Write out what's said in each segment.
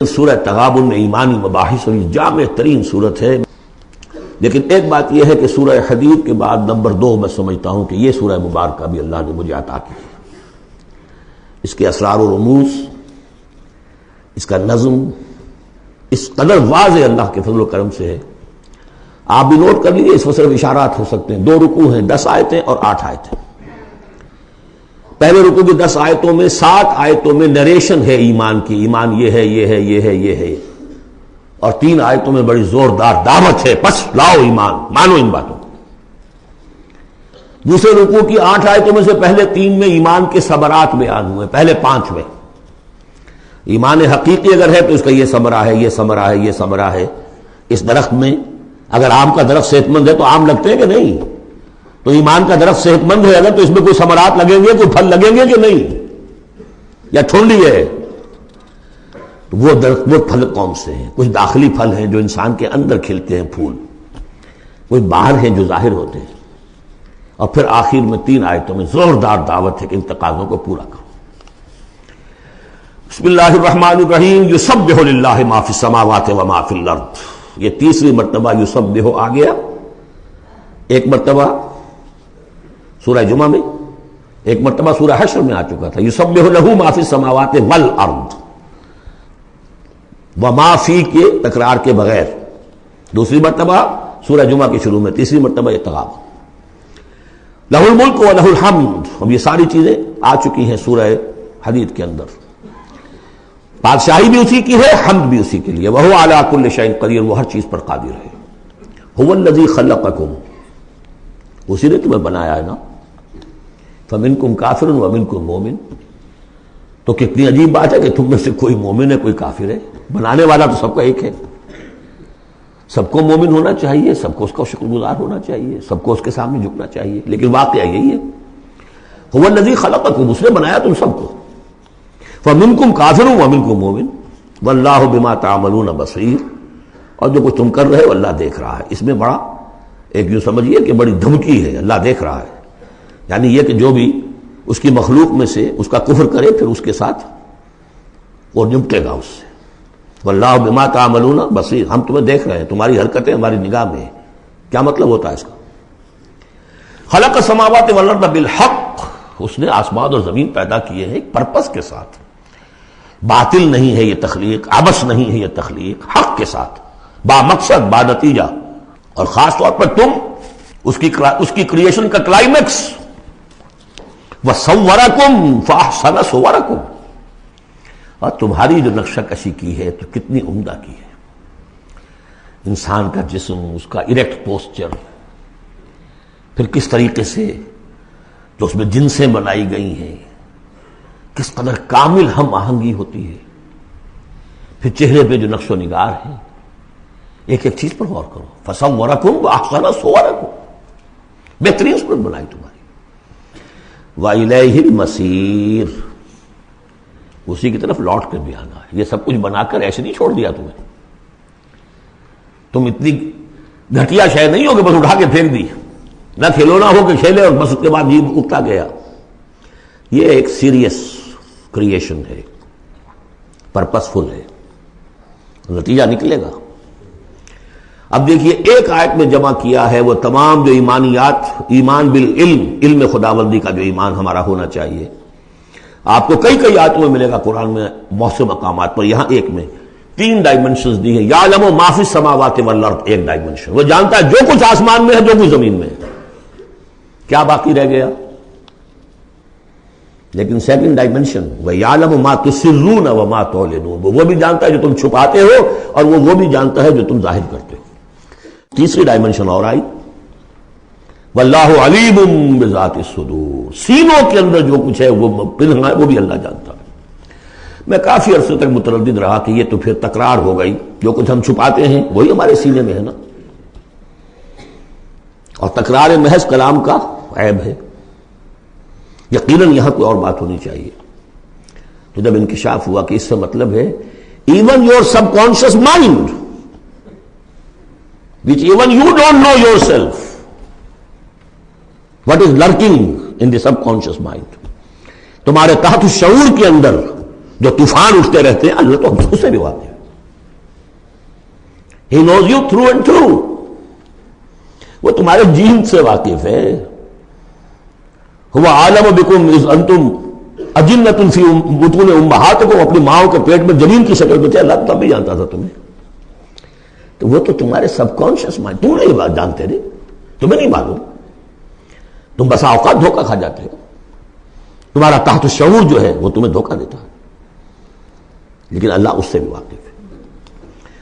سورہ تغابن میں ایمانی مباحث اور یہ جامع ترین صورت ہے، لیکن ایک بات یہ ہے کہ سورہ حدید کے بعد نمبر 2 میں سمجھتا ہوں کہ یہ سورہ مبارکہ بھی اللہ نے مجھے عطا کی ہے۔ اس کے اسرار و رموز، اس کا نظم اس قدر واضح اللہ کے فضل و کرم سے ہے، آپ بھی نوٹ کر لیجیے، اس میں صرف اشارات ہو سکتے ہیں۔ 2 رکوع ہیں، 10 آیتیں اور 8 آیتیں۔ پہلے رکوع کی 10 آیتوں میں 7 آیتوں میں نریشن ہے ایمان کی، ایمان یہ ہے یہ ہے یہ ہے یہ ہے، اور 3 آیتوں میں بڑی زوردار دعوت ہے، پس لاؤ ایمان، مانو ان باتوں کو۔ دوسرے رکوع کی 8 آیتوں میں سے پہلے 3 میں ایمان کے ثمرات بیان ہوئے، پہلے 5 میں ایمان حقیقی اگر ہے تو اس کا یہ ثمرہ ہے، یہ ثمرہ ہے، یہ ثمرہ ہے۔ اس درخت میں اگر آم کا درخت صحت مند ہے تو آم لگتے ہیں کہ نہیں؟ تو ایمان کا درخت صحت مند ہے اگر تو اس میں کوئی ثمرات لگیں گے، کوئی پھل لگیں گے کہ نہیں؟ یا ٹھونڈی ہے؟ تو وہ درخت، وہ پھل کون سے ہیں؟ کچھ داخلی پھل ہیں جو انسان کے اندر کھلتے ہیں پھول، کچھ باہر ہیں جو ظاہر ہوتے ہیں، اور پھر آخر میں 3 آیتوں میں زوردار دعوت ہے کہ ان تقاضوں کو پورا کرو۔ بسم اللہ الرحمن الرحیم، یسبح للہ ما فی السماوات و ما فی الارض۔ یہ تیسری مرتبہ یسبح آ گیا، ایک مرتبہ سورہ جمعہ میں، ایک مرتبہ سورہ حشر میں آ چکا تھا، یسبح لہ ما فی السماوات والارض، وما فی کے تکرار کے بغیر، دوسری مرتبہ سورہ جمعہ کے شروع میں، تیسری مرتبہ یہ تغابن۔ لہ الملک و لہ الحمد، اب یہ ساری چیزیں آ چکی ہیں سورہ حدید کے اندر۔ بادشاہی بھی اسی کی ہے، حمد بھی اسی کے لیے، وہو علی کل شیء قدیر، وہ ہر چیز پر قادر ہے۔ هو الذی خلقکم، اسی نے تمہیں بنایا ہے نا، فمنکم کافر ومنکم مومن۔ تو کتنی عجیب بات ہے کہ تم میں سے کوئی مومن ہے، کوئی کافر ہے، بنانے والا تو سب کا ایک ہے۔ سب کو مومن ہونا چاہیے، سب کو اس کا شکر گزار ہونا چاہیے، سب کو اس کے سامنے جھکنا چاہیے، لیکن واقعہ یہی ہے، هو الذی خلقکم، اس نے بنایا تم سب کو، فمنکم کافر ومنکم مومن، واللہ بما تعملون بصیر، اور جو کچھ تم کر رہے ہو اللہ دیکھ رہا ہے۔ اس میں بڑا ایک یوں سمجھیے کہ بڑی دھمکی ہے، اللہ دیکھ رہا ہے، یعنی یہ کہ جو بھی اس کی مخلوق میں سے اس کا کفر کرے پھر اس کے ساتھ وہ نمٹے گا اس سے۔ واللہ بما تعملون بصیر، ہم تمہیں دیکھ رہے ہیں، تمہاری حرکتیں ہماری نگاہ میں ہیں۔ کیا مطلب ہوتا ہے اس کا؟ خلق السماوات والارض بالحق، اس نے آسمان اور زمین پیدا کیے ہیں ایک پرپس کے ساتھ، باطل نہیں ہے یہ تخلیق، عبث نہیں ہے یہ تخلیق، حق کے ساتھ، با مقصد، با نتیجہ، اور خاص طور پر تم اس کی کریشن کا کلائمیکس، وَصَوَّرَكُمْ فَأَحْسَنَ صُوَرَكُمْ، اور تمہاری جو نقشہ کشی کی ہے تو کتنی عمدہ کی ہے۔ انسان کا جسم، اس کا اریکٹ پوسچر، پھر کس طریقے سے جو اس میں جنسیں بنائی گئی ہیں، کس قدر کامل ہم آہنگی ہوتی ہے، پھر چہرے پہ جو نقش و نگار ہے، ایک ایک چیز پر غور کرو۔ فَصَوَّرَكُمْ وَأَحْسَنَ صُوَرَكُمْ، بہترین صورت بنائی تمہاری۔ وَإِلَيْهِ الْمَصِيرُ، اسی کی طرف لوٹ کر بھی آنا ہے۔ یہ سب کچھ بنا کر ایسے نہیں چھوڑ دیا تمہیں، تم اتنی گھٹیا شے نہیں ہو کہ بس اٹھا کے پھینک دی، نہ کھلونا ہو کہ کھیلے اور بس اس کے بعد جی اٹھتا گیا۔ یہ ایک سیریس کریشن ہے، پرپس فل ہے، نتیجہ نکلے گا۔ اب دیکھیے، ایک آیت میں جمع کیا ہے وہ تمام جو ایمانیات، ایمان بالعلم، علم خداوندی کا جو ایمان ہمارا ہونا چاہیے۔ آپ کو کئی آیتوں میں ملے گا قرآن میں بہت سے مقامات پر، یہاں ایک میں 3 ڈائمنشنز دی ہیں۔ یعلم ما فی السماوات والارض، ایک ڈائمنشن، وہ جانتا ہے جو کچھ آسمان میں ہے، جو کچھ زمین میں ہے۔ کیا باقی رہ گیا؟ لیکن سیکنڈ ڈائمنشن، وَيَعْلَمُ مَا تُسِرُّونَ وَمَا تُعْلِنُونَ، وہ بھی جانتا ہے جو تم چھپاتے ہو اور وہ بھی جانتا ہے جو تم ظاہر کرتے ہو۔ تیسری ڈائمنشن اور آئی، وَاللَّهُ عَلِيمٌ بِذَاتِ الصُّدُورِ، سینوں کے اندر جو کچھ ہے وہ پنہاں ہے، وہ بھی اللہ جانتا ہے۔ میں کافی عرصے تک متردد رہا کہ یہ تو پھر تکرار ہو گئی، جو کچھ ہم چھپاتے ہیں وہی ہمارے سینے میں ہے نا، اور تکرار محض کلام کا عیب ہے۔ یقیناً یہاں کوئی اور بات ہونی چاہیے۔ تو جب انکشاف ہوا کہ اس سے مطلب ہے even your sub conscious mind which even you don't know yourself, what is lurking in the subconscious mind، تمہارے تحت شعور کے اندر جو طوفان اٹھتے رہتے ہیں اللہ تو ہم سے بھی واقف ہے. He knows you through and through. وہ تمہارے جین سے واقف ہے. هو عالم بكم اذ انتم اجنة في بطون امهاتكم، اپنی ماؤں کے پیٹ میں جنین کی شکل میں تھے، اللہ تب بھی جانتا تھا تمہیں. تو وہ تو تمہارے سب کانشیس مائنڈ، تم نہیں بات جانتے رہے، تمہیں نہیں معلوم. تم بسا اوقات دھوکہ کھا جاتے ہو. تمہارا تحت الشعور جو ہے وہ تمہیں دھوکہ دیتا ہے، لیکن اللہ اس سے بھی واقف ہے.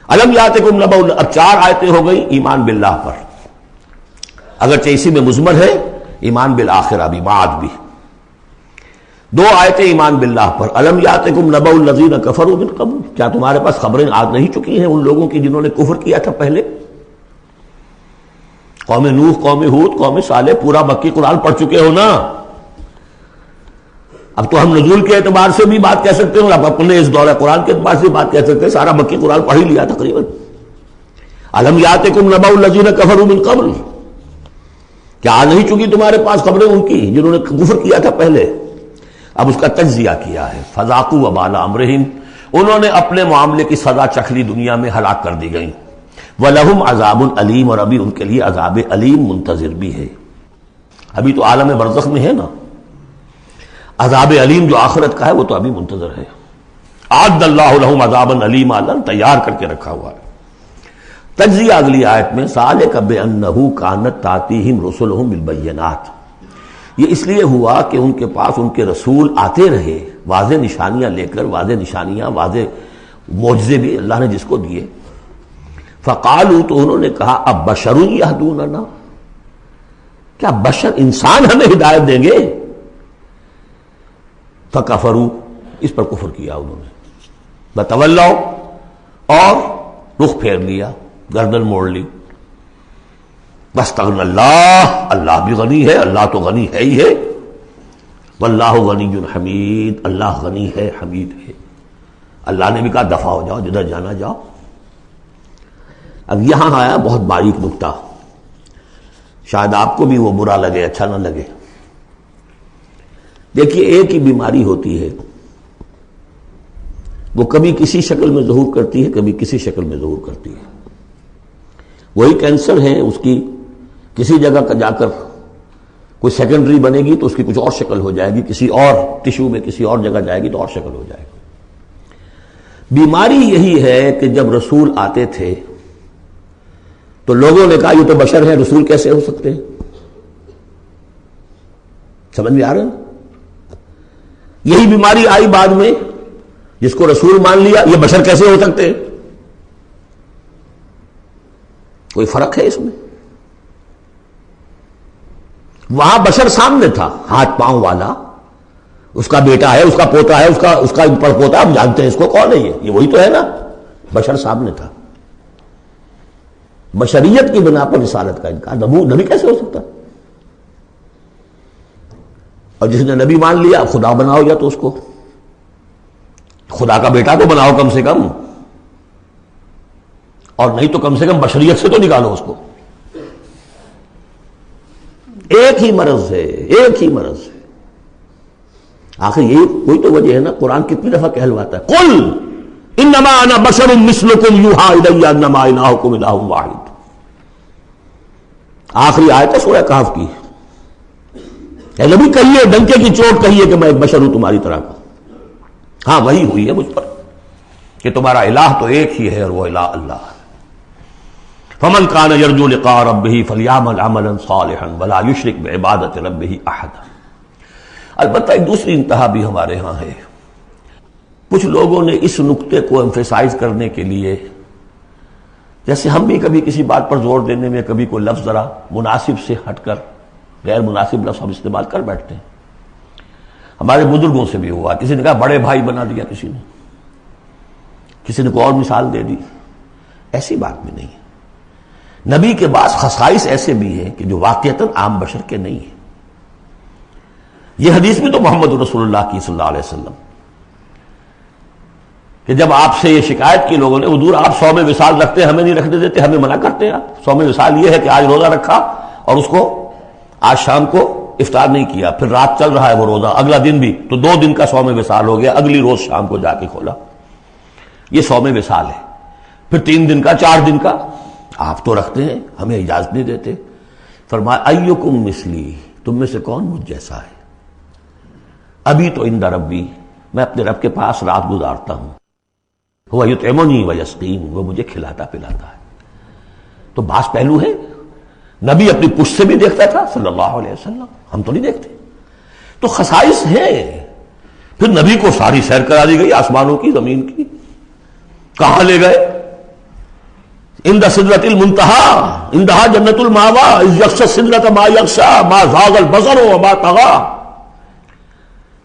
الم یاتکم نبأ، اب 4 آیتیں ہو گئی ایمان باللہ پر، اگرچہ اسی میں مضمر ہے ایمان بالآخرہ بھی، بعد بھی. 2 آیتیں ایمان باللہ پر. الم یاتکم نبأ الذین کفروا من قبل، کیا تمہارے پاس خبریں آ نہیں چکی ہیں ان لوگوں کی جنہوں نے کفر کیا تھا پہلے؟ قوم نوح، قوم ہود، قوم صالح، پورا مکی قرآن پڑھ چکے ہو نا. اب تو ہم نزول کے اعتبار سے بھی بات کہہ سکتے ہیں، اب اپنے اس دورہ قرآن کے اعتبار سے بات کہہ سکتے ہیں، سارا مکی قرآن پڑھ ہی لیا تقریباً. الم یاتکم نبأ الذین کفروا من قبل، کیا آ نہیں چکی تمہارے پاس خبریں ان کی جنہوں نے کفر کیا تھا پہلے؟ اب اس کا تجزیہ کیا ہے. فذاقوا وبال امرہم، انہوں نے اپنے معاملے کی سزا چکھ لی، دنیا میں ہلاک کر دی گئی. وَلَهُمْ عَذَابٌ عَلِيمٌ، اور ابھی ان کے لیے عذاب علیم منتظر بھی ہے. ابھی تو عالم برزخ میں ہے نا، عذاب علیم جو آخرت کا ہے وہ تو ابھی منتظر ہے. اعد اللہ لہم عذابا علیما، اللہ تیار کر کے رکھا ہوا ہے. تجزیہ اگلی آیت میں، ذالک بأنہ کانت تأتیہم رسلہم بالبینات، یہ اس لیے ہوا کہ ان کے پاس ان کے رسول آتے رہے واضح نشانیاں لے کر، واضح نشانیاں، واضح معجزے بھی اللہ نے جس کو دیے. فقالوا، تو انہوں نے کہا اب بشر یہدوننا، کیا بشر انسان ہمیں ہدایت دیں گے؟ فکفروا، اس پر کفر کیا انہوں نے. وتولوا، اور رخ پھیر لیا، گردن موڑ لی. واستغنى اللہ، اللہ بھی غنی ہے، اللہ تو غنی ہے ہی ہے. واللہ غنی حمید، اللہ غنی ہے، حمید ہے. اللہ نے بھی کہا دفع ہو جاؤ، جدھر جانا جاؤ. اب یہاں آیا بہت باریک نکتہ، شاید آپ کو بھی وہ برا لگے، اچھا نہ لگے. دیکھیے، ایک ہی بیماری ہوتی ہے، وہ کبھی کسی شکل میں ظہور کرتی ہے، کبھی کسی شکل میں ظہور کرتی ہے. وہی کینسر ہے، اس کی کسی جگہ کا جا کر کوئی سیکنڈری بنے گی تو اس کی کچھ اور شکل ہو جائے گی، کسی اور ٹشو میں کسی اور جگہ جائے گی تو اور شکل ہو جائے گی. بیماری یہی ہے کہ جب رسول آتے تھے تو لوگوں نے کہا یہ تو بشر ہے، رسول کیسے ہو سکتے ہیں؟ سمجھ میں آ رہا ہے؟ یہی بیماری آئی بعد میں، جس کو رسول مان لیا، یہ بشر کیسے ہو سکتے ہیں؟ کوئی فرق ہے اس میں؟ وہاں بشر سامنے تھا، ہاتھ پاؤں والا، اس کا بیٹا ہے، اس کا پوتا ہے، اس کا پڑپوتا، ہم جانتے ہیں اس کو کون ہے، یہ وہی تو ہے نا. بشر سامنے تھا. بشریت کی بنا پر رسالت کا انکار، نبی کیسے ہو سکتا؟ اور جس نے نبی مان لیا خدا بناؤ، یا تو اس کو خدا کا بیٹا تو بناؤ کم سے کم، اور نہیں تو کم سے کم بشریت سے تو نکالو اس کو. ایک ہی مرض ہے، ایک ہی مرض ہے. آخر یہی کوئی تو وجہ ہے نا، قرآن کتنی دفعہ کہلواتا ہے قل انما انا بشر مثلکم یوحی الی انما الہکم الہ واحد. آخری آیت ہے سورہ کہف کی. اے نبی کہیے، ڈنکے کی چوٹ کہیے کہ میں ایک بشر ہوں تمہاری طرح کا. ہاں وہی ہوئی ہے مجھ پر کہ تمہارا الہ تو ایک ہی ہے، اور وہ الہ اللہ ہے. فمن کان یرجو لقاء ربہ فلیعمل عملا صالحا ولا یشرک بعبادۃ ربہ احدا. البتہ ایک دوسری انتہا بھی ہمارے ہاں ہے. کچھ لوگوں نے اس نقطے کو ایمفیسائز کرنے کے لیے، جیسے ہم بھی کبھی کسی بات پر زور دینے میں کبھی کوئی لفظ ذرا مناسب سے ہٹ کر غیر مناسب لفظ ہم استعمال کر بیٹھتے ہیں. ہمارے بزرگوں سے بھی ہوا، کسی نے کہا بڑے بھائی بنا دیا، کسی نے کوئی اور مثال دے دی. ایسی بات بھی نہیں ہے. نبی کے بعض خصائص ایسے بھی ہیں کہ جو واقعتاً عام بشر کے نہیں ہیں. یہ حدیث بھی تو محمد رسول اللہ کی صلی اللہ علیہ وسلم، کہ جب آپ سے یہ شکایت کی لوگوں نے، حضور آپ 100 میں وصال رکھتے ہیں، ہمیں نہیں رکھنے دیتے، ہمیں منع کرتے ہیں. آپ 100 میں وصال یہ ہے کہ آج روزہ رکھا اور اس کو آج شام کو افطار نہیں کیا، پھر رات چل رہا ہے وہ روزہ، اگلا دن بھی، تو 2 دن کا صوم وصال ہو گیا، اگلی روز شام کو جا کے کھولا، یہ صوم وصال ہے۔ پھر 3 دن کا، 4 دن کا آپ تو رکھتے ہیں، ہمیں اجازت نہیں دیتے۔ فرمایا ایکم مثلی، تم میں سے کون مجھ جیسا ہے؟ ابھی تو عند ربی، میں اپنے رب کے پاس رات گزارتا ہوں، وہ یطعمنی ویسقین، وہ مجھے کھلاتا پلاتا ہے۔ تو بعض پہلو ہے، نبی اپنی پشت سے بھی دیکھتا تھا صلی اللہ علیہ وسلم، ہم تو نہیں دیکھتے، تو خصائص ہیں۔ پھر نبی کو ساری سیر کرا دی گئی، آسمانوں کی، زمین کی، کہاں لے گئے؟ عند سدرۃ المنتہی، عندہا جنت المأوی، اذ یغشی السدرۃ ما یغشی، ما زاغ البصر وما طغی۔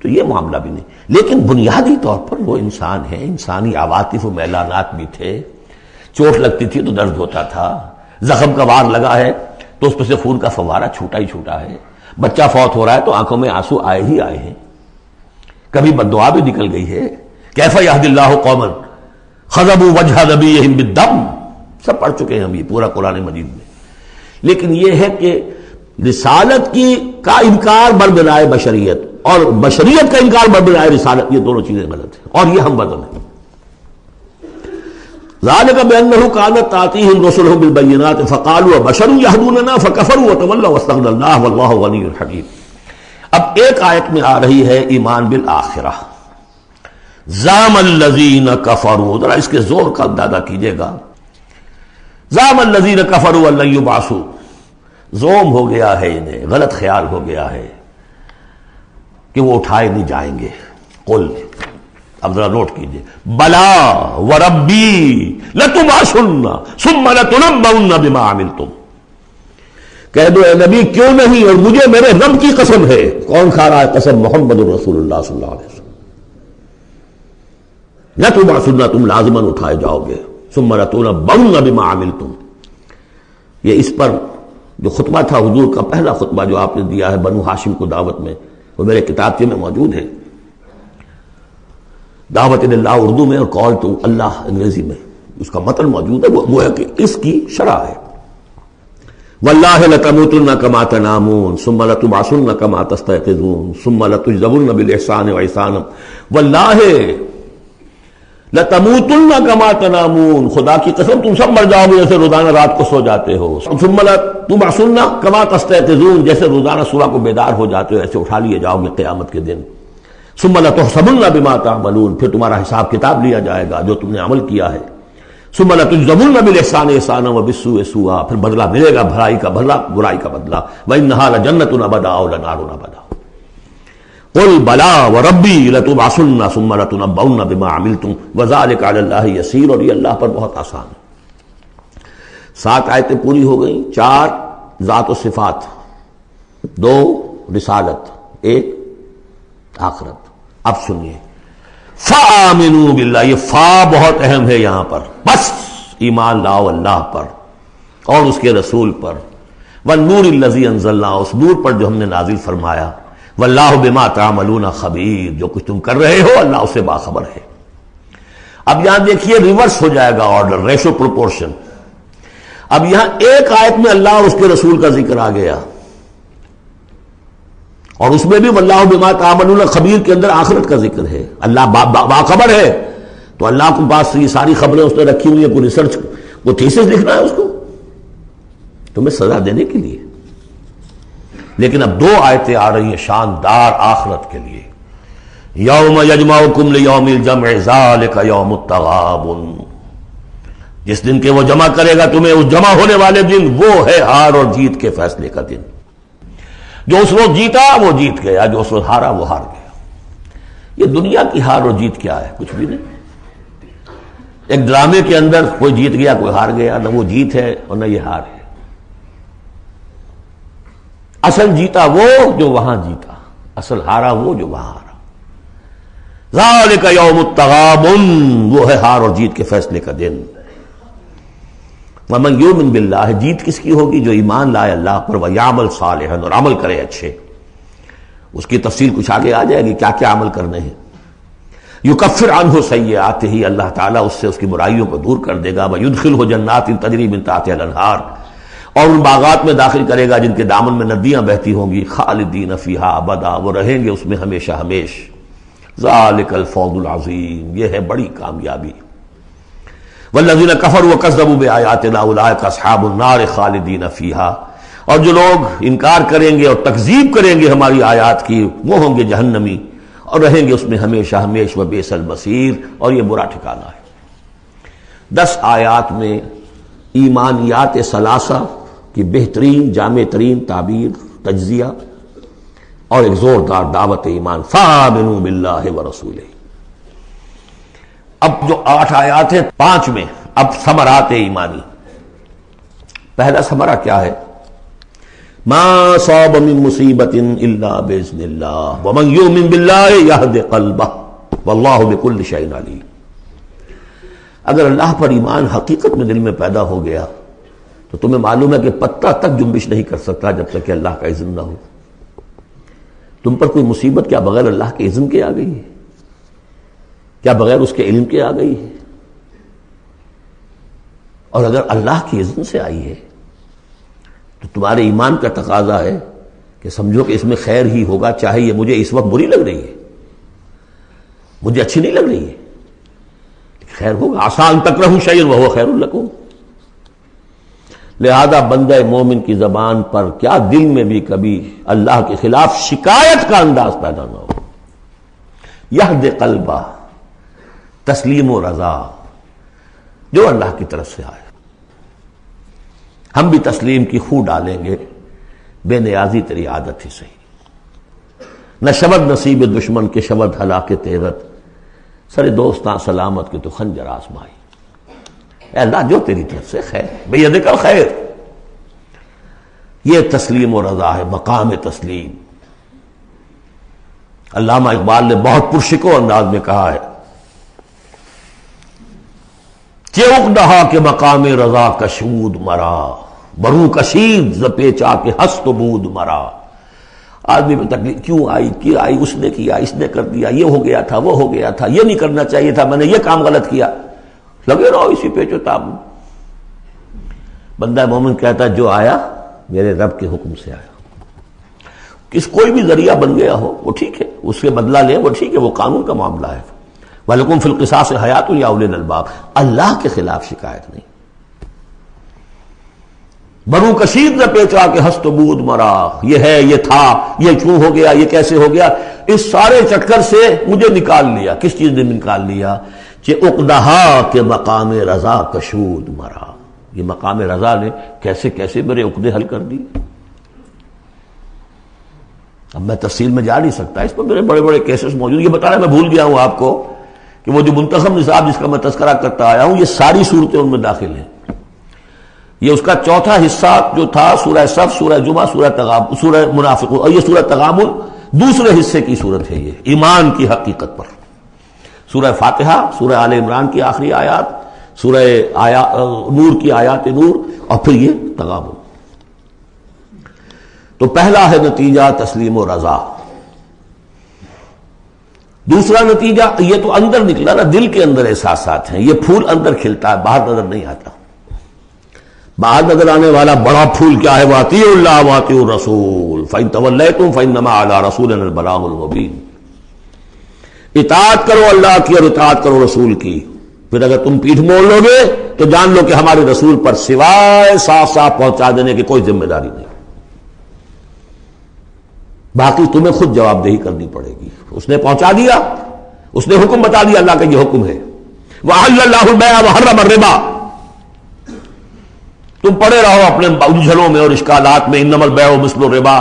تو یہ معاملہ بھی نہیں، لیکن بنیادی طور پر وہ انسان ہے، انسانی عواطف و میلانات بھی تھے، چوٹ لگتی تھی تو درد ہوتا تھا، زخم کا وار لگا ہے تو اس پر سے خون کا فوارہ چھوٹا ہی چھوٹا ہے، بچہ فوت ہو رہا ہے تو آنکھوں میں آنسو آئے ہی آئے ہیں، کبھی بددعا بھی نکل گئی ہے۔ کیف یہدی اللہ قوما خضبوا وجہ نبیہم بالدم، سب پڑھ چکے ہیں ہم یہ پورا قرآن مجید میں۔ لیکن یہ ہے کہ رسالت کا انکار بربنائے بشریت اور بشریت کا انکار بربنائے رسالت، یہ دونوں چیزیں غلط ہیں، اور یہ ہم وزن ہے۔ ذالک بأنہ کانت تأتیہم رسلہم بالبینات فقالوا بشر یہدوننا فکفروا وتولوا واستغنی اللہ واللہ غنی حکیم۔ اب ایک آیت میں آ رہی ہے ایمان بالآخرہ، زعم الذین کفروا، ذرا اس کے زور کا اندازہ کیجئے گا، زعم الذین کفروا ان لن یبعثوا، زوم ہو گیا ہے انہیں، غلط خیال ہو گیا ہے کہ وہ اٹھائے نہیں جائیں گے۔ قل، اب ذرا نوٹ کیجئے، بلا وربی لتبعثن ثم لتنبؤن بما عملتم، کہہ دو اے نبی کیوں نہیں، اور مجھے میرے رب کی قسم ہے۔ کون کھا رہا ہے قسم؟ محمد رسول اللہ صلی اللہ علیہ وسلم۔ لتبعثن، تم لازماً اٹھائے جاؤ گے، ثم لتنبؤن بما عملتم۔ یہ اس پر جو خطبہ تھا حضور کا، پہلا خطبہ جو آپ نے دیا ہے بنو ہاشم کو دعوت میں، وہ میرے کتابچے میں موجود ہے، دعوت اللہ اردو میں اور کال ٹو اللہ انگریزی میں، اس کا متن موجود ہے، وہ ہے کہ اس کی شرح ہے۔ واللہ لتموتن کما تنامون ثم لتبعثن کما تستيقظون ثم لتجزون بالاحسان واحسانا، واللہ لتموتن کما تنامون، خدا کی قسم تم سب مر جاؤ گے جیسے روزانہ رات کو سو جاتے ہو، ثم لتبعثن کما تستيقظون، جیسے روزانہ صبح کو بیدار ہو جاتے ہو ایسے اٹھا لیے جاؤ گے قیامت کے دن، ثم لتحسبن بما تعملون، پھر تمہارا حساب کتاب لیا جائے گا جو تم نے عمل کیا ہے، ثم لتجزون بالاحسان احسانا وبالسوء سوءا، پھر بدلہ ملے گا بھلائی کا بدلہ، برائی کا بدلہ، وانھا لجنۃ ابدا او لنار ابدا۔ قل بلا وربی لتبعثن ثم لتنبؤن بما عملتم وذلک علی اللہ یسیر، اور یہ اللہ پر بہت آسان ہے۔ 7 آیتیں پوری ہو گئیں، 4 ذات و صفات، 2 رسالت، 1 آخرت۔ اب سنیے، فآمنوا باللہ، یہ فا بہت اہم ہے یہاں پر، بس ایمان لاؤ اللہ پر اور اس کے رسول پر، والنور الذی انزلنا، اس نور پر جو ہم نے نازل فرمایا، واللہ بما تعملون خبیر، جو کچھ تم کر رہے ہو اللہ اس سے باخبر ہے۔ اب یہاں دیکھیے ریورس ہو جائے گا آرڈر، ریشو پروپورشن۔ اب یہاں ایک آیت میں اللہ اور اس کے رسول کا ذکر آ گیا، اور اس میں بھی واللہ بما تعملون خبیر کے اندر آخرت کا ذکر ہے، اللہ باخبر ہے، تو اللہ کے پاس یہ ساری خبریں اس نے رکھی ہوئی ہیں، کوئی ریسرچ، کوئی تھیسس لکھنا ہے اس کو تمہیں سزا دینے کے لیے۔ لیکن اب 2 آیتیں آ رہی ہیں شاندار آخرت کے لیے، یوم یجمعکم لیوم الجمع ذالک یوم التغابن، جس دن کے وہ جمع کرے گا تمہیں اس جمع ہونے والے دن، وہ ہے ہار اور جیت کے فیصلے کا دن۔ جو اس روز جیتا وہ جیت گیا، جو اس روز ہارا وہ ہار گیا۔ یہ دنیا کی ہار اور جیت کیا ہے؟ کچھ بھی نہیں۔ ایک ڈرامے کے اندر کوئی جیت گیا کوئی ہار گیا، نہ وہ جیت ہے اور نہ یہ ہار ہے۔ اصل جیتا وہ جو وہاں جیتا، اصل ہارا وہ جو وہاں ہارا۔ ذالک یوم التغابن، وہ ہے ہار اور جیت کے فیصلے کا دن۔ ومن یؤمن باللہ، جیت کس کی ہوگی؟ جو ایمان لائے اللہ پر، ویعمل صالحا، اور عمل کرے اچھے۔ اس کی تفصیل کچھ آگے آ جائے گی کیا کیا عمل کرنے ہیں۔ یکفر عنہ سیئاتہ، اللہ تعالیٰ اس سے اس کی برائیوں کو دور کر دے گا، ویدخلہ جنات تجری من تحتہا الانہار، اور ان باغات میں داخل کرے گا جن کے دامن میں ندیاں بہتی ہوں گی، خالدین فیہا ابدا، وہ رہیں گے اس میں ہمیشہ ہمیش۔ ذالک الفوز العظیم، یہ ہے بڑی کامیابی۔ والذین کفروا وکذبوا بآیاتنا اولئک اصحاب النار خالدین فیہا، اور جو لوگ انکار کریں گے اور تکذیب کریں گے ہماری آیات کی، وہ ہوں گے جہنمی اور رہیں گے اس میں ہمیشہ ہمیش، وبئس المصیر، اور یہ برا ٹھکانہ ہے۔ 10 آیات میں ایمانیات ثلاثہ کی بہترین جامع ترین تعبیر، تجزیہ، اور ایک زوردار دعوت ایمان، فآمنوا باللہ ورسولہ۔ اب جو 8 آیات ہیں 5 میں اب ثمرات ایمانی۔ پہلا ثمرہ کیا ہے؟ ما صاب من مصیبت الا باذن اللہ ومن یؤمن باللہ یہد قلبہ واللہ بکل شیء علیم۔ اگر اللہ پر ایمان حقیقت میں دل میں پیدا ہو گیا تو تمہیں معلوم ہے کہ پتہ تک جنبش نہیں کر سکتا جب تک کہ اللہ کا اذن نہ ہو۔ تم پر کوئی مصیبت کیا بغیر اللہ کے اذن کے آ گئی ہے؟ کیا بغیر اس کے علم کے آ گئی ہے؟ اور اگر اللہ کے اذن سے آئی ہے تو تمہارے ایمان کا تقاضا ہے کہ سمجھو کہ اس میں خیر ہی ہوگا، چاہے یہ مجھے اس وقت بری لگ رہی ہے، مجھے اچھی نہیں لگ رہی ہے، خیر ہوگا۔ عسیٰ ان تکرہوا شیئا وہو خیر لکم۔ لہذا بندہ مومن کی زبان پر کیا دل میں بھی کبھی اللہ کے خلاف شکایت کا انداز پیدا نہ ہو۔ یہد قلبہ، تسلیم و رضا، جو اللہ کی طرف سے آئے۔ ہم بھی تسلیم کی خو ڈالیں گے، بے نیازی تیری عادت ہی صحیح۔ نہ شبد نصیب دشمن کے شبد ہلاک تیرت، سر دوستاں سلامت کے تو خنجر آزمائی۔ اے اللہ جو تیری طرف سے خیر، بیدک الخیر۔ یہ تسلیم و رضا ہے، مقام تسلیم۔ علامہ اقبال نے بہت پرشکو انداز میں کہا ہے کہ اقدہا کے مقام رضا کشود مرا، برو کشید ز پیچا کے ہست و بود مرا۔ آدمی میں تکلیف کیوں آئی، اس نے کیا، اس نے کر دیا، یہ ہو گیا تھا، وہ ہو گیا تھا، یہ نہیں کرنا چاہیے تھا، میں نے یہ کام غلط کیا، لگے رہو اسی پیچ و تاب میں۔ بندہ مومن کہتا ہے جو آیا میرے رب کے حکم سے آیا، کوئی بھی ذریعہ بن گیا ہو وہ ٹھیک ہے، اس کے بدلہ لیں وہ ٹھیک ہے، وہ قانون کا معاملہ ہے۔ وَلَكُمْ فِي الْقِصَاصِ حَيَاةٌ يَا أُولِي الْأَلْبَابِ، اللہ کے خلاف شکایت نہیں۔ برو کشید نہ پیچا کہ ہست و بود مرا، یہ ہے، یہ تھا، یہ کیوں ہو گیا، یہ کیسے ہو گیا، اس سارے چکر سے مجھے نکال لیا۔ کس چیز نے نکال لیا؟ کہ اقدہا کے مقام رضا کشود مرا، یہ مقام رضا نے کیسے کیسے میرے عقدے حل کر دی۔ اب میں تفصیل میں جا نہیں سکتا، اس پر میرے بڑے بڑے کیسز موجود۔ یہ بتانا میں بھول گیا ہوں آپ کو کہ وہ جو منتخب نصاب جس کا میں تذکرہ کرتا آیا ہوں، یہ ساری صورتیں ان میں داخل ہیں۔ یہ اس کا چوتھا حصہ جو تھا سورہ صف، سورہ جمعہ، سورہ منافقون، اور یہ سورہ تغابن دوسرے حصے کی صورت ہے۔ یہ ایمان کی حقیقت پر سورہ فاتحہ، سورہ آل عمران کی آخری آیات، سورہ نور کی آیات نور، اور پھر یہ تغابن۔ تو پہلا ہے نتیجہ تسلیم و رضا۔ دوسرا نتیجہ یہ تو اندر نکلا نا، دل کے اندر احساسات ہیں، یہ پھول اندر کھلتا ہے، باہر نظر نہیں آتا۔ باہر نظر آنے والا بڑا پھول کیا ہے؟ وَأَطِیعُوا اللَّهَ وَأَطِیعُوا الرَّسُولَ فَإِن تَوَلَّیْتُمْ فَإِنَّمَا عَلَىٰ رَسُولِنَا الْبَلَاغُ الْمُبِینُ۔ اطاعت کرو اللہ کی اور اطاعت کرو رسول کی، پھر اگر تم پیٹھ موڑ لو گے تو جان لو کہ ہمارے رسول پر سوائے صاف صاف پہنچا دینے کی کوئی ذمہ داری نہیں، باقی تمہیں خود جواب دہی کرنی پڑے گی۔ اس نے پہنچا دیا، اس نے حکم بتا دیا، اللہ کا یہ حکم ہے۔ وَأَحَلَّ اللَّهُ الْبَيْعَ وَحَرَّمَ الرِّبَا، تم پڑے رہو اپنے الجھنوں میں اور اشکالات میں، انما البیع مثل الربا،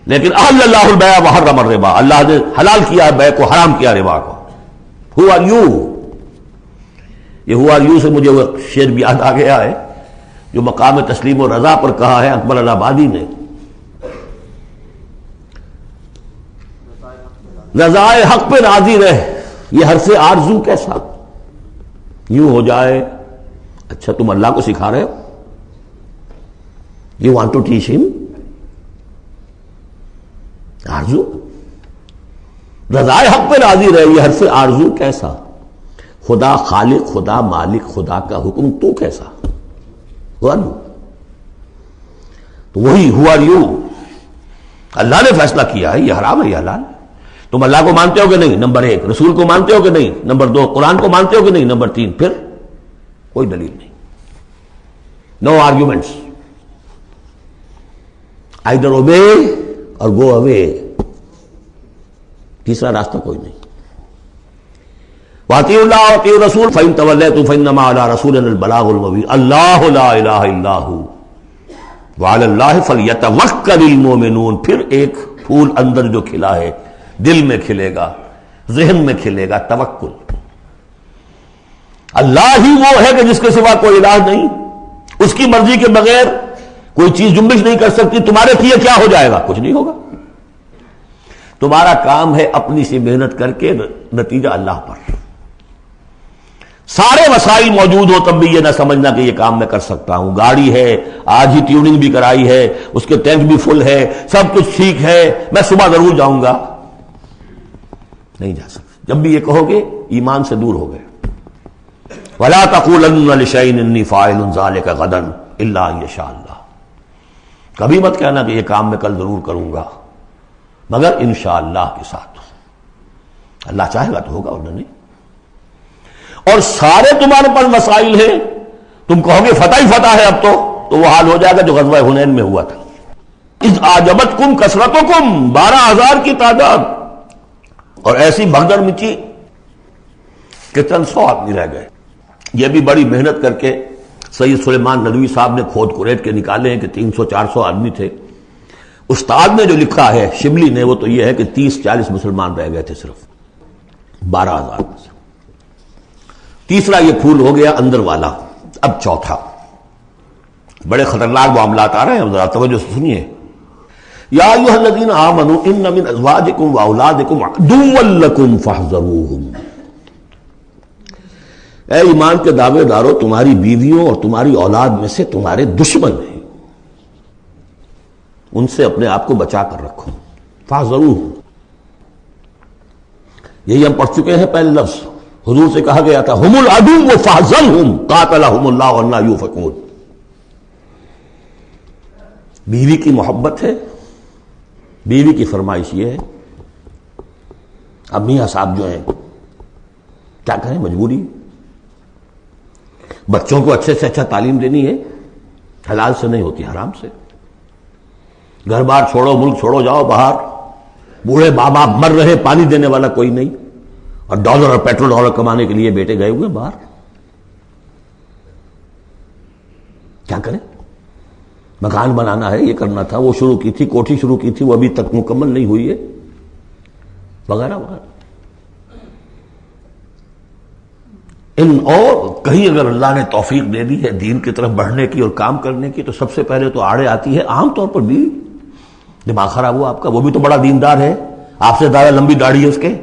لیکن احل اللہ البیع وحرم الربا، اللہ نے حلال کیا ہے بیع کو، حرام کیا ربا کو۔ ہو آر یو، یہ ہو آر یو سے مجھے وہ شعر بھی یاد آ گیا ہے جو مقام تسلیم و رضا پر کہا ہے اکبر الہآبادی نے۔ رضائے حق پہ راضی رہ، یہ ہر سے آرزو کیسا یوں ہو جائے۔ اچھا تم اللہ کو سکھا رہے ہو، یو وانٹ ٹو ٹیچ ہم آرزو، رضائے حق پہ راضی رہے، یہ ہر سے آرزو کیسا، خدا خالق، خدا مالک، خدا کا حکم تو کیسا، تو وہی ہو آر یو؟ اللہ نے فیصلہ کیا ہے یہ حرام ہے یہ حلال ہے. تم اللہ کو مانتے ہو کہ نہیں؟ نمبر 1. رسول کو مانتے ہو کہ نہیں؟ نمبر 2. قرآن کو مانتے ہو کہ نہیں؟ نمبر 3. پھر کوئی دلیل نہیں. نو آرگیومنٹس. آئیدر اوبے اور گو اوے. تیسرا راستہ کوئی نہیں. وَأَطِيعُوا اللَّهَ وَأَطِيعُوا الرَّسُولَ فَإِن تَوَلَّيْتُمْ فَإِنَّمَا عَلَىٰ رَسُولِنَا الْبَلَاغُ الْمُبِينُ اللَّهُ لَا إِلَٰهَ إِلَّا هُوَ وَعَلَى اللَّهِ فَلْيَتَوَكَّلِ الْمُؤْمِنُونَ. پھر ایک پھول اندر جو کھلا ہے دل میں کھلے گا، ذہن میں کھلے گا، توکل. اللہ ہی وہ ہے کہ جس کے سوا کوئی الہ نہیں. اس کی مرضی کے بغیر کوئی چیز جنبش نہیں کر سکتی. تمہارے کیے کیا ہو جائے گا؟ کچھ نہیں ہوگا. تمہارا کام ہے اپنی سی محنت کر کے نتیجہ اللہ پر. سارے وسائل موجود ہو تب بھی یہ نہ سمجھنا کہ یہ کام میں کر سکتا ہوں. گاڑی ہے، آج ہی ٹیوننگ بھی کرائی ہے، اس کے ٹینک بھی فل ہے، سب کچھ ٹھیک ہے، میں صبح ضرور جاؤں گا. نہیں جا سکتے. جب بھی یہ کہو گے ایمان سے دور ہو گئے. وَلَا تَقُولَنَّ لِشَيْءٍ إِنِّي فَاعِلٌ ذَلِكَ غَدًا إِلَّا أَن يَشَاءَ اللَّهُ. کبھی مت کہنا کہ یہ کام میں کل ضرور کروں گا مگر انشاءاللہ کے ساتھ. اللہ چاہے گا تو ہوگا ورنہ نہیں. اور سارے تمہارے پاس مسائل ہیں. تم کہو گے فتح ہی فتح ہے اب تو وہ حال ہو جائے گا جو غزوہ حنین میں ہوا تھا. اذ اعجبتکم کثرتکم، 12,000 کی تعداد، اور ایسی بھگدڑ مچی کہ چند 100 آدمی رہ گئے. یہ بھی بڑی محنت کر کے سید سلیمان ندوی صاحب نے کھود کریٹ کے نکالے ہیں کہ 300-400 آدمی تھے. استاد نے جو لکھا ہے شبلی نے وہ تو یہ ہے کہ 30-40 مسلمان رہ گئے تھے صرف 12,000 میں سے. تیسرا یہ پھول ہو گیا اندر والا. اب چوتھا. بڑے خطرناک معاملات آ رہے ہیں، ذرا توجہ سے سنیے. یا ایھا الذین آمنوا ان من ازواجکم واولادکم عدوا لکم فاحذروہم. اے ایمان کے دعوے دارو، تمہاری بیویوں اور تمہاری اولاد میں سے تمہارے دشمن ہیں، ان سے اپنے آپ کو بچا کر رکھو. فاحذروہم، یہی ہم پڑھ چکے ہیں پہلے لفظ. حضور سے کہا گیا تھا ہم العدو فاحذرہم قاتلہم اللہ انا یؤفکون. بیوی کی محبت ہے، بیوی کی فرمائش یہ ہے. اب میاں صاحب جو ہیں کیا کریں، مجبوری. بچوں کو اچھے سے اچھا تعلیم دینی ہے، حلال سے نہیں ہوتی، حرام سے. گھر بار چھوڑو، ملک چھوڑو، جاؤ باہر. بوڑھے ماں باپ مر رہے، پانی دینے والا کوئی نہیں، اور ڈالر اور پیٹرول ڈالر کمانے کے لیے بیٹے گئے ہوئے باہر. کیا کریں؟ مکان بنانا ہے، یہ کرنا تھا، وہ شروع کی تھی، کوٹھی شروع کی تھی، وہ ابھی تک مکمل نہیں ہوئی ہے، وغیرہ وغیرہ. اور کہیں اگر اللہ نے توفیق دے دی ہے دین کی طرف بڑھنے کی اور کام کرنے کی، تو سب سے پہلے تو آڑے آتی ہے عام طور پر بیوی. دماغ خراب ہوا آپ کا، وہ بھی تو بڑا دیندار ہے، آپ سے زیادہ لمبی داڑھی ہے اس کے،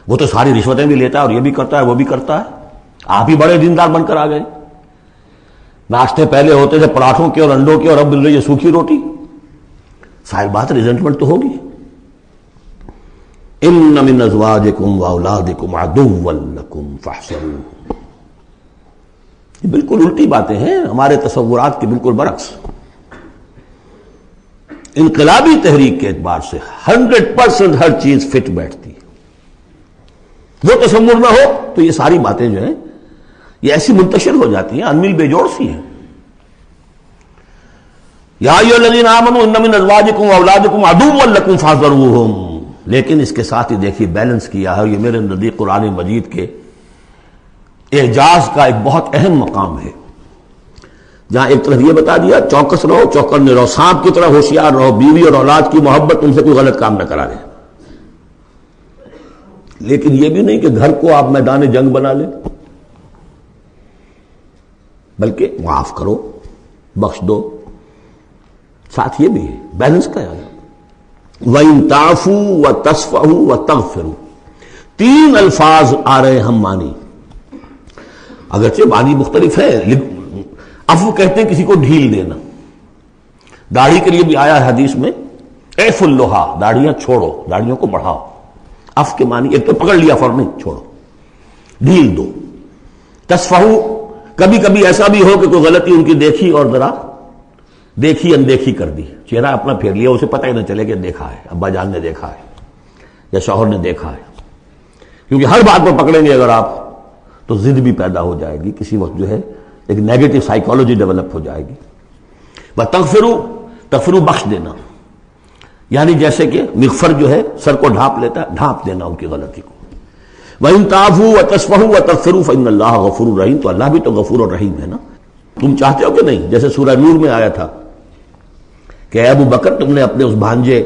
وہ تو ساری رشوتیں بھی لیتا ہے اور یہ بھی کرتا ہے وہ بھی کرتا ہے. آپ ہی بڑے دیندار بن کر آ گئے. ناشتے پہلے ہوتے تھے پراٹھوں کے اور انڈوں کے، اور اب مل رہی ہے سوکھی روٹی. ظاہر بات ریزنٹمنٹ تو ہوگی. ان من ازواجکم واولادکم عدوا لکم فاحذروہم. یہ بالکل الٹی باتیں ہیں ہمارے تصورات کے بالکل برعکس. انقلابی تحریک کے اعتبار سے 100% ہر چیز فٹ بیٹھتی ہے. وہ تصور نہ ہو تو یہ ساری باتیں جو ہیں یہ ایسی منتشر ہو جاتی ہیں، انمل بے جوڑ سی ہیں. یا ایھا الذین آمنوا ان من ازواجکم واولادکم عدوا لکم فاحذروہم. لیکن اس کے ساتھ ہی دیکھیے بیلنس کیا ہے. یہ میرے نزدیک قرآن مجید کے اعجاز کا ایک بہت اہم مقام ہے، جہاں ایک طرف یہ بتا دیا چوکس رہو، چوکنے رہو، سانپ کی طرح ہوشیار رہو، بیوی اور اولاد کی محبت تم سے کوئی غلط کام نہ کرا دے. لیکن یہ بھی نہیں کہ گھر کو آپ میدان جنگ بنا لیں، بلکہ معاف کرو، بخش دو. ساتھ یہ بھی ہے بیلنس کا ہے. وَإِن تَعْفُوا وَتَصْفَحُوا وَتَغْفِرُوا. 3 الفاظ آ رہے ہم مانی، اگرچہ معنی مختلف ہے. عفو کہتے ہیں کسی کو ڈھیل دینا. داڑھی کے لیے بھی آیا ہے حدیث میں اعف اللحا، داڑھیاں چھوڑو، داڑھیوں کو بڑھاؤ. عفو کے معنی ایک تو پکڑ لیا فوراً چھوڑو، ڈھیل دو. تصفحوا، کبھی کبھی ایسا بھی ہو کہ کوئی غلطی ان کی دیکھی اور ذرا دیکھی اندیکھی کر دی، چہرہ اپنا پھیر لیا، اسے پتہ ہی نہ چلے کہ دیکھا ہے، ابا جان نے دیکھا ہے یا شوہر نے دیکھا ہے. کیونکہ ہر بات پر پکڑیں گے اگر آپ تو ضد بھی پیدا ہو جائے گی، کسی وقت جو ہے ایک نیگیٹو سائیکالوجی ڈیولپ ہو جائے گی. تغفروا بخش دینا، یعنی جیسے کہ مغفر جو ہے سر کو ڈھانپ لیتا ہے، ڈھانپ دینا ان کی غلطی کو. وَإِن تَعْفُوا وَتَصْفَحُوا وَتَغْفِرُوا فَإِنَّ اللَّهَ غَفُورٌ رَحِيمٌ، تو اللہ بھی تو غفور اور رحیم ہے نا. تم چاہتے ہو کہ نہیں؟ جیسے سورہ نور میں آیا تھا کہ اے ابو بکر تم نے اپنے اس بھانجے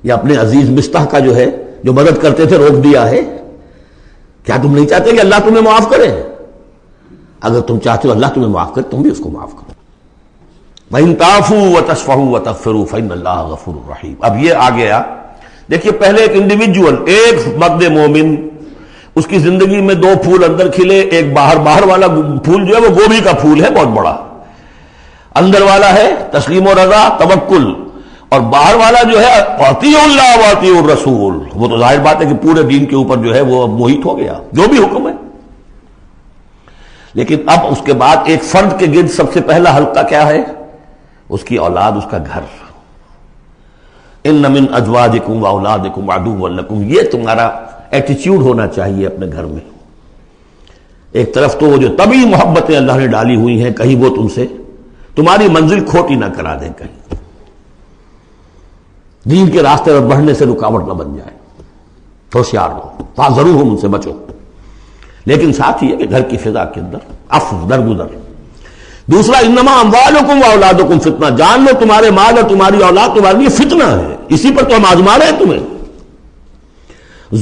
یا اپنے عزیز مستح کا جو ہے جو مدد کرتے تھے روک دیا ہے، کیا تم نہیں چاہتے کہ اللہ تمہیں معاف کرے؟ اگر تم چاہتے ہو اللہ تمہیں معاف کرے، تم بھی اس کو معاف کرو. وَإِن تَعْفُوا وَتَصْفَحُوا وَتَغْفِرُوا فَإِنَّ اللَّهَ غَفُورٌ رَحِيمٌ. اب یہ آ گیا، دیکھیے پہلے ایک انڈیویجول، ایک مرد مومن، اس کی زندگی میں دو پھول اندر کھلے، ایک باہر والا پھول جو ہے وہ گوبھی کا پھول ہے بہت بڑا، اندر والا ہے تسلیم و رضا توکل، اور باہر والا جو ہے اطیعوا اللہ واطیعوا الرسول، وہ تو ظاہر بات ہے کہ پورے دین کے اوپر جو ہے وہ محیط ہو گیا جو بھی حکم ہے. لیکن اب اس کے بعد ایک فرد کے گرد سب سے پہلا حلقہ کیا ہے؟ اس کی اولاد، اس کا گھر. ان من ازواجکم واولادکم عدوا لکم، یہ تمہارا ایٹیچیوڈ ہونا چاہیے اپنے گھر میں. ایک طرف تو وہ جو طبعی محبتیں اللہ نے ڈالی ہوئی ہیں، کہیں وہ تم سے تمہاری منزل کھوٹی نہ کرا دیں، کہیں دین کے راستے پر بڑھنے سے رکاوٹ نہ بن جائے. ہوشیار رہو، ضرور ہو ان سے بچو، لیکن ساتھ ہی ہے کہ گھر کی فضا کے اندر عفو درگزر. دوسرا انما اموالکم واولادکم فتنہ، جان لو تمہارے مال اور تمہاری اولاد تمہارے لیے فتنہ ہے، اسی پر تو ہم آزما رہے ہیں تمہیں.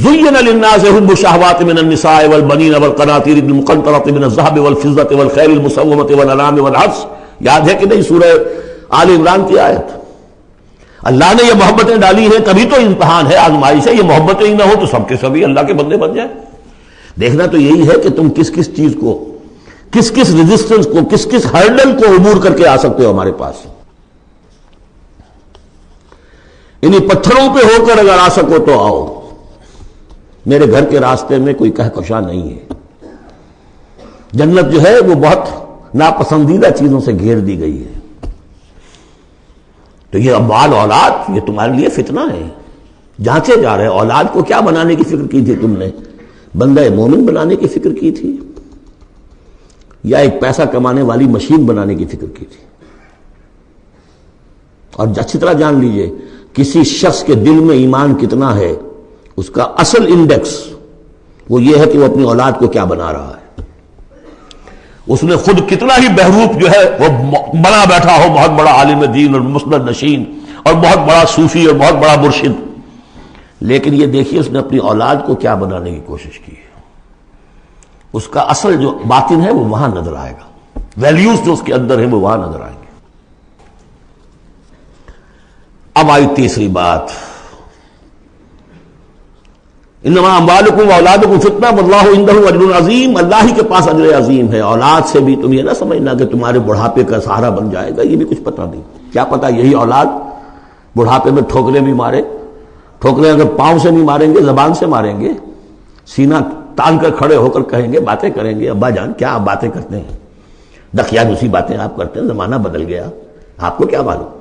زین للناس حب الشہوات من النساء والبنین والقناطیر المقنطرۃ من الذهب والفضة والخیل المسومۃ والانعام والحرث، یاد ہے کہ نہیں سورہ آل عمران کی آیت؟ اللہ نے یہ محبتیں ڈالی ہیں، تبھی تو امتحان ہے، آزمائش ہے. یہ محبتیں ہی نہ ہو تو سب کے سبھی اللہ کے بندے بن جائیں. دیکھنا تو یہی ہے کہ تم کس کس چیز کو، کس کس ریزسٹنس کو، کس کس ہرڈل کو عبور کر کے آ سکتے ہو ہمارے پاس. انہیں پتھروں پہ ہو کر اگر آ سکو تو آؤ، میرے گھر کے راستے میں کوئی کہکشاں نہیں ہے. جنت جو ہے وہ بہت ناپسندیدہ چیزوں سے گھیر دی گئی ہے. تو یہ اموال اولاد یہ تمہارے لیے فتنہ ہے. جانچے جا رہے، اولاد کو کیا بنانے کی فکر کی تھی تم نے؟ بندہ مومن بنانے کی فکر کی تھی یا ایک پیسہ کمانے والی مشین بنانے کی فکر کی تھی؟ اور اچھی طرح جان لیجئے، کسی شخص کے دل میں ایمان کتنا ہے اس کا اصل انڈیکس وہ یہ ہے کہ وہ اپنی اولاد کو کیا بنا رہا ہے. اس نے خود کتنا ہی بہروپ جو ہے وہ بنا بیٹھا ہو، بہت بڑا عالم دین اور مسند نشین اور بہت بڑا صوفی اور بہت بڑا مرشد، لیکن یہ دیکھیے اس نے اپنی اولاد کو کیا بنانے کی کوشش کی ہے. اس کا اصل جو باطن ہے وہ وہاں نظر آئے گا، ویلیوز جو اس کے اندر ہیں وہ وہاں نظر آئیں گے. اب آئی تیسری بات، انما اموالکم واولادکم فتنہ واللہ عندہ اجر عظیم، اللہ ہی کے پاس اجر عظیم ہے. اولاد سے بھی تم یہ نہ سمجھنا کہ تمہارے بڑھاپے کا سہارا بن جائے گا، یہ بھی کچھ پتہ نہیں. کیا پتہ یہی اولاد بڑھاپے میں ٹھوکریں بھی مارے. ٹھوکریں اگر پاؤں سے نہیں ماریں گے، زبان سے ماریں گے، سینہ تان کر کھڑے ہو کر کہیں گے، باتیں کریں گے، ابا جان کیا آپ باتیں کرتے ہیں، دقیان اسی باتیں آپ کرتے ہیں، زمانہ بدل گیا، آپ کو کیا معلوم.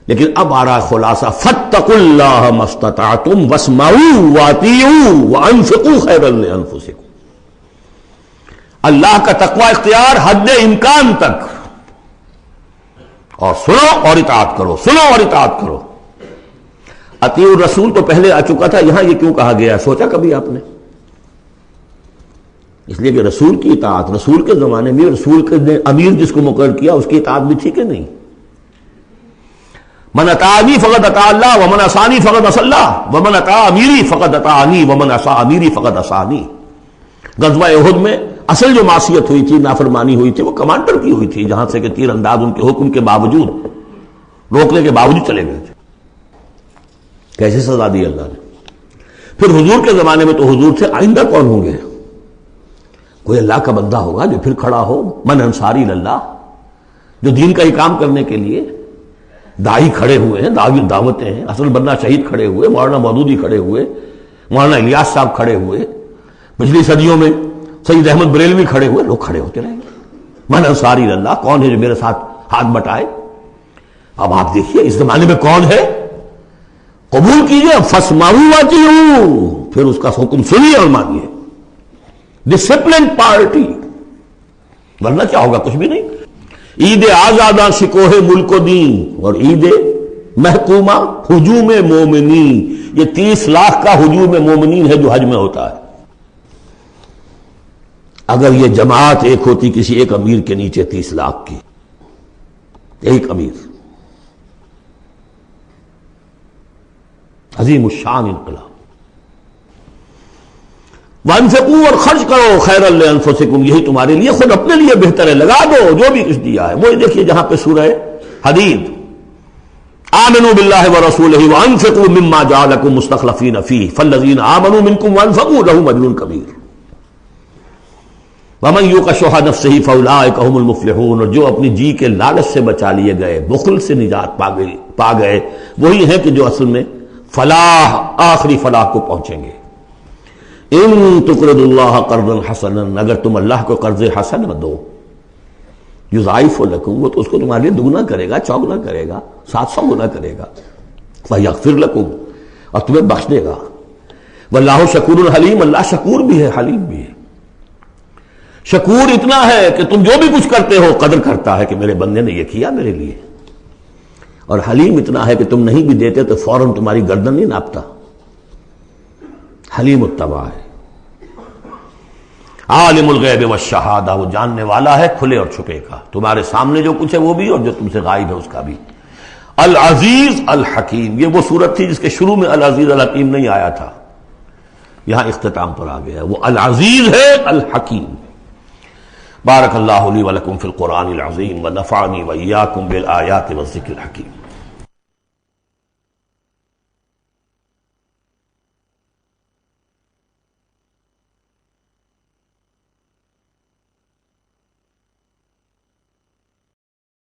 لیکن اب آ رہا خلاصہ، فاتقوا اللہ ما استطعتم واسمعوا واطیعوا وانفقوا خیرا لانفسکم. اللہ کا تقوی اختیار حد امکان تک، اور سنو اور اطاعت کرو، سنو اور اطاعت کرو. اطیعوا الرسول تو پہلے آ چکا تھا، یہاں یہ کیوں کہا گیا؟ سوچا کبھی آپ نے؟ اس لیے کہ رسول کی اطاعت، رسول کے زمانے میں رسول کے امیر جس کو مقرر کیا اس کی اطاعت بھی ٹھیک ہے نہیں. من اطاعنی فقد اطاع اللہ ومن عصانی فقد عصى اللہ ومن اطاع امیری فقد اطاعنی ومن عصى امیری فقد عصانی. غزوہ احد میں اصل جو معصیت ہوئی تھی، نافرمانی ہوئی تھی، وہ کمانڈر کی ہوئی تھی، جہاں سے کہ تیر انداز ان کے حکم کے باوجود، روکنے کے باوجود چلے گئے تھے. کیسے سزا دی اللہ نے. پھر حضور کے زمانے میں تو حضور تھے، آئندہ کون ہوں گے؟ کوئی اللہ کا بندہ ہوگا جو پھر کھڑا ہو، من انصاری اللہ، جو دین کا ہی کام کرنے کے لیے داعی کھڑے ہوئے ہیں، دعوتیں ہیں. حسن بننا شہید کھڑے ہوئے، مولانا مودودی کھڑے ہوئے، مولانا الیاس صاحب کھڑے ہوئے، پچھلی صدیوں میں سید احمد بریلوی کھڑے ہوئے، لوگ کھڑے ہوتے رہیں گے. من انصاری اللہ، کون ہے جو میرے ساتھ ہاتھ بٹائے. اب آپ دیکھیے اس زمانے میں کون ہے, قبول کیجئے فاسمعوا واطیعوا, پھر اس کا حکم سنیے اور مانیے. ڈسپلن پارٹی, ورنہ کیا ہوگا, کچھ بھی نہیں. عید آزاداں شکوہ ملک و دین اور عید محکومہ ہجوم مومنین, یہ 30 لاکھ کا ہجوم مومنین ہے جو حج میں ہوتا ہے. اگر یہ جماعت ایک ہوتی کسی ایک امیر کے نیچے 30 لاکھ کی, ایک امیر, عظیم الشان انقلاب. وانفقوا, اور خرچ کرو, خیرا لانفسکم, یہی تمہارے لیے, خود اپنے لیے بہتر ہے, لگا دو جو بھی کچھ دیا ہے. وہی دیکھیے جہاں پہ سورہ حدید, آمنوا باللہ ورسولہ وانفقوا مما جعلکم مستخلفین فیہ فالذین آمنوا منکم وانفقوا لہم اجر کبیر ومن یوق شح نفسہ فاولئک هم المفلحون, اور جو اپنی جی کے لالچ سے بچا لیے گئے, بخل سے نجات پا گئے, وہی ہیں کہ جو اصل میں فلاح, آخری فلاح کو پہنچیں گے. ان تقرضوا اللہ قرضا حسنا, اگر تم اللہ کو قرض حسن دو, یضاعف لکم, وہ تو اس کو تمہارے لیے دگنا کرے گا, چوگنا کرے گا, 700 گنا کرے گا. فیغفر لکم, اور تمہیں بخش دے گا. واللہ شکور حلیم, اللہ شکور بھی ہے, حلیم بھی ہے. شکور اتنا ہے کہ تم جو بھی کچھ کرتے ہو قدر کرتا ہے کہ میرے بندے نے یہ کیا میرے لیے, اور حلیم اتنا ہے کہ تم نہیں بھی دیتے تو فوراً تمہاری گردن نہیں ناپتا. حلیم الطبع ہے. عالم الغیب والشہادہ, وہ جاننے والا ہے کھلے اور چھپے کا, تمہارے سامنے جو کچھ ہے وہ بھی اور جو تم سے غائب ہے اس کا بھی. العزیز الحکیم, یہ وہ صورت تھی جس کے شروع میں العزیز الحکیم نہیں آیا تھا, یہاں اختتام پر آ گیا. وہ العزیز ہے الحکیم. بارک اللہ لی ولکم فی القرآن العظیم ونفعنی وإیاکم بالآیات والذکر الحکیم.